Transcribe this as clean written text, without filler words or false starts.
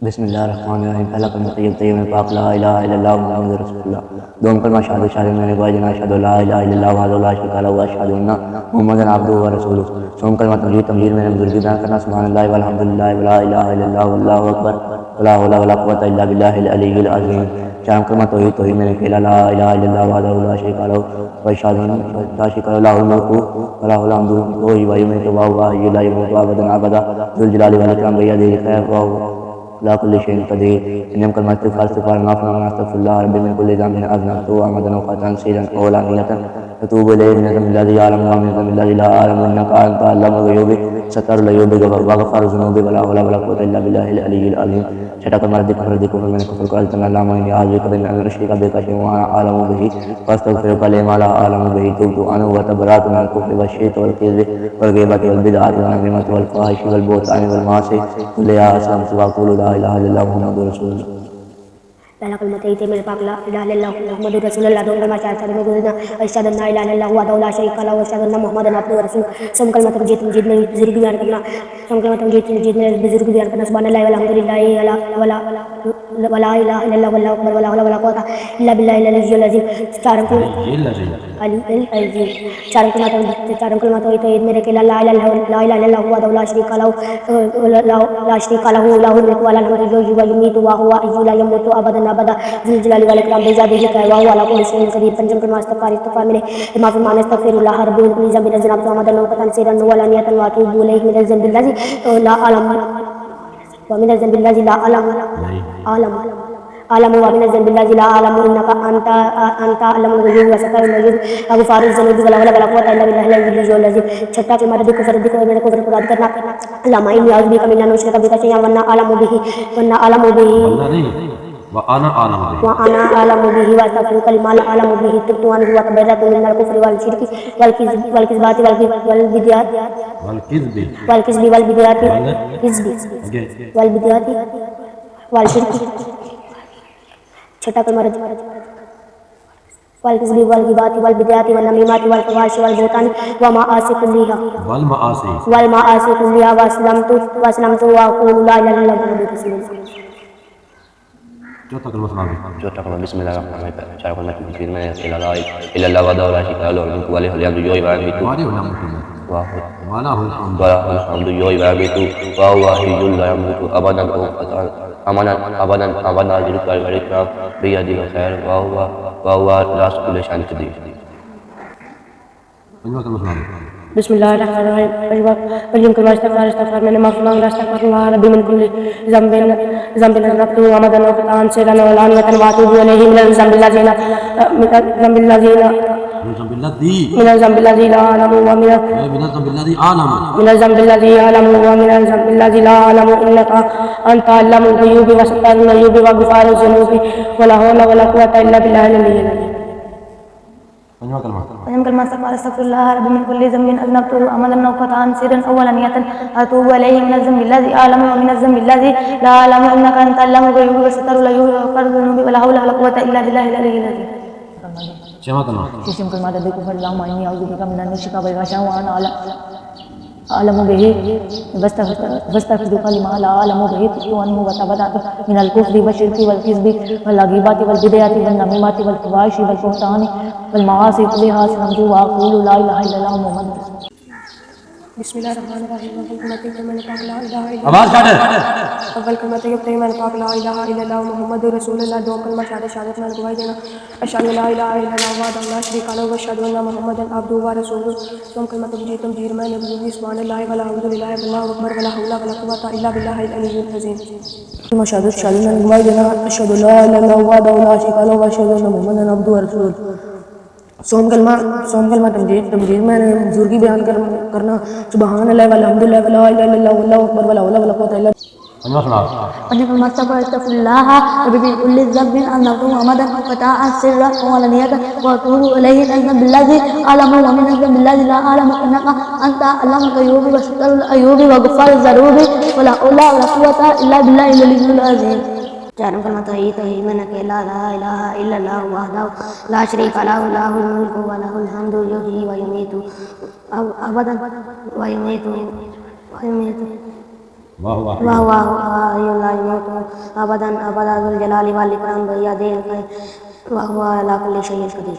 بسم اللہ الرحمن الرحیم پہلا کلمہ طیب طیب میں پاک لا الہ الا اللہ محمد رسول اللہ. دوم کلمہ شہادت شہادت میں نے گواہی دینا اشہد لا الہ الا اللہ وحدہ لا شریک لہ واشہد ان محمدا عبدہ ورسولہ. سوم کلمہ تمجید تمجید میں نے بزرگی بیان کرنا سبحان اللہ والحمدللہ ولا الہ الا اللہ واللہ اکبر ولا حول ولا قوۃ الا باللہ العلی العظیم. چارم کلمہ توحید توحید میں نے کہا لا الہ الا اللہ وحدہ لا شریک لہ واشہد ان لا شریک لہ لہ الملک وله الحمد وهو يحيي وهو لا يموت ابدا ابدا ذو الجلال والاکرام بیده الخیر وهو لا كل شيء قدير. انم كلمة استغفار معافنا ونستغفر الله ربي من كل ذنب اذنبته عمدا وخطأ سيرا او علانية اتوب اليه من الذنب الذي يعلم ومن الذنب الذي لا اعلم انك انت علام الغيوب ستر العيوب وغفار الذنوب ولا حول ولا قوة الا بالله العلي العظيم. چھٹا کلمہ رد کفر میں نے کفر کو التنا اللهم اني اعوذ بك من ان اشرك بك شيئا وانا اعلم به واستغفرك لما لا اعلم به تبت انا وتبرأت من الكفر والشرك والكذب والغيبة والبدعة والنميمة والفحش والبهتان والمعاصي كلها اسلمت واقول لا اله الا الله محمد رسول اللہ. پہلا کلمہ طیب میرے پاک لا الہ الا اللہ محمد رسول اللہ. دوم کلمہ شہادت میں گزرنا اشہد ان لا الہ الا اللہ وحدہ لا شریک لہ واشہد ان محمدا عبدہ ورسولہ. سوم کلمہ تمجید تمجید میں بزرگ بیان کرنا سوم کلمہ تمجید تمجید میں بزرگ بیان کرنا سبحان اللہ والحمدللہ ولا الہ الا اللہ واللہ اکبر ولا حول ولا قوۃ الا باللہ العلی العظیم. چارم کلمہ توحید توحید میرے کہ لا الہ الا اللہ وحدہ لا شریک لہ لہ الملک والحمد یحیی ویمیت وہو حی لا یموت ابدا ابدا ذو الجلال والاکرام بیذات الخیر وہو علی کل شیء قدیر. پنجم کلمہ استغفار میں معافی مانگنا استغفر اللہ ربی من کل ذنب اذنبته عمدا وخطأ سرا وعلانیۃ واتوب الیہ من الذنب الذی لا اعلم ومن الذنب الذی لا اعلم ومن الذنب الذي لا اعلم انك انت علام الغیوب وستر العیوب وغفار الذنوب ولا حول ولا قوة الا بالله العلی العظیم. چھٹا کلمہ رد کفر میں نے کفر کو رد کرنا اللهم اني اعوذ بك من ان اشرك بك شيئا وانا اعلم به وانا اعلم به واستغفرك لما لا اعلم به تبت عنه وتبرأت من الكفر والشرك والكذب والبدعة والشرك. چھٹا کلمہ والکذب والغیبۃ والبدعۃ والنمیمۃ والفحش والبہتان والمعاصی کلھا واسلمت واقول لا الہ الا اللہ محمد رسول اللہ. چوتھا کلمہ بسم اللہ الرحمن الرحیم. چار کلمہ تمجید میں نے لا الہ الا اللہ وحدہ لا شریک لہ لہ الملک وله الحمد یحیی ویمیت وهو حی لا یموت ابدا ابدا ذو الجلال والاکرام بیده الخیر وهو لا كل شيء قدیر. بسم اللہ الرحمن الرحیم. پنجم کلمہ استغفار میں نے معافی مانگنا استغفر اللہ ربی من کل ذنب اذنبته عمدا وخطأ سرا وعلانیۃ واتوب الیہ من الذنب الذی لا اعلم ومن الذنب الذی لا اعلم انک انت علام الغیوب وستر العیوب وغفار الذنوب ولا حول ولا قوة الا باللہ العلی العظیم. پنجم کلمہ استغفر اللہ ربی من کل ذنب اذنبته عمدا وخطأ سرا او علانیۃ اتوب الیہ من الذنب الذی اعلم ومن الذنب الذی لا اعلم انک انت علام الغیوب وستر العیوب وغفار الذنوب ولا حول ولا قوة الا باللہ العلی العظیم. ششم کلمہ رد کفر اللهم انی اعوذ بک من ان اشرک بک شیئا وانا اعلم به واستغفرک لما لا اعلم به تبت عنه وتبرأت من الكفر والشرك والكذب والغیبۃ والبدعۃ والنمیمۃ والفحش والبہتان والمعاصی کلھا اسلمت واقول لا الہ الا اللہ محمد رسول اللہ. بسم اللہ الرحمن الرحیم. اول کلمہ طیب میں نے پاک لا الہ الا اللہ محمد رسول اللہ. دو کلمہ شہادت میں گواہی دینا اشہد لا الہ الا اللہ وحدہ لا شریک لہ واشہد ان محمدا عبدہ ورسولہ. دوم کلمہ تمجید میں نے بزرگی سبحان اللہ والحمدللہ واللہ اکبر ولا حول ولا قوۃ الا باللہ العلی العظیم. شہادت میں گواہی دینا اشہد لا الہ الا اللہ وحدہ لا شریک لہ واشہد ان محمدا عبدہ ورسولہ. سوم کلمہ تمجید میں نے بزرگی بیان کرنا سبحان اللہ والحمدللہ ولا الہ الا اللہ واللہ اکبر ولا حول ولا قوۃ الا پنجم کلمہ استغفر اللہ ربی من کل ذنب اذنبته عمدا وخطأ سرا وعلانیۃ واتوب الیہ من الذنب الذی اعلم ومن الذنب الذی لا اعلم انک انت علام الغیوب وستر العیوب وغفار الذنوب ولا حول ولا قوة الا باللہ العلی العظیم. چارم کلمہ توحید میں نے کہ لا الہ الا اللہ وحدہ لا شریک لہ لہ الملک ولہ الحمد یحیی ویمیت ابدا وہو حی لا یموت ابدا ابدا ذو الجلال والاکرام بھیا دین وهو على كل شيء قدیر.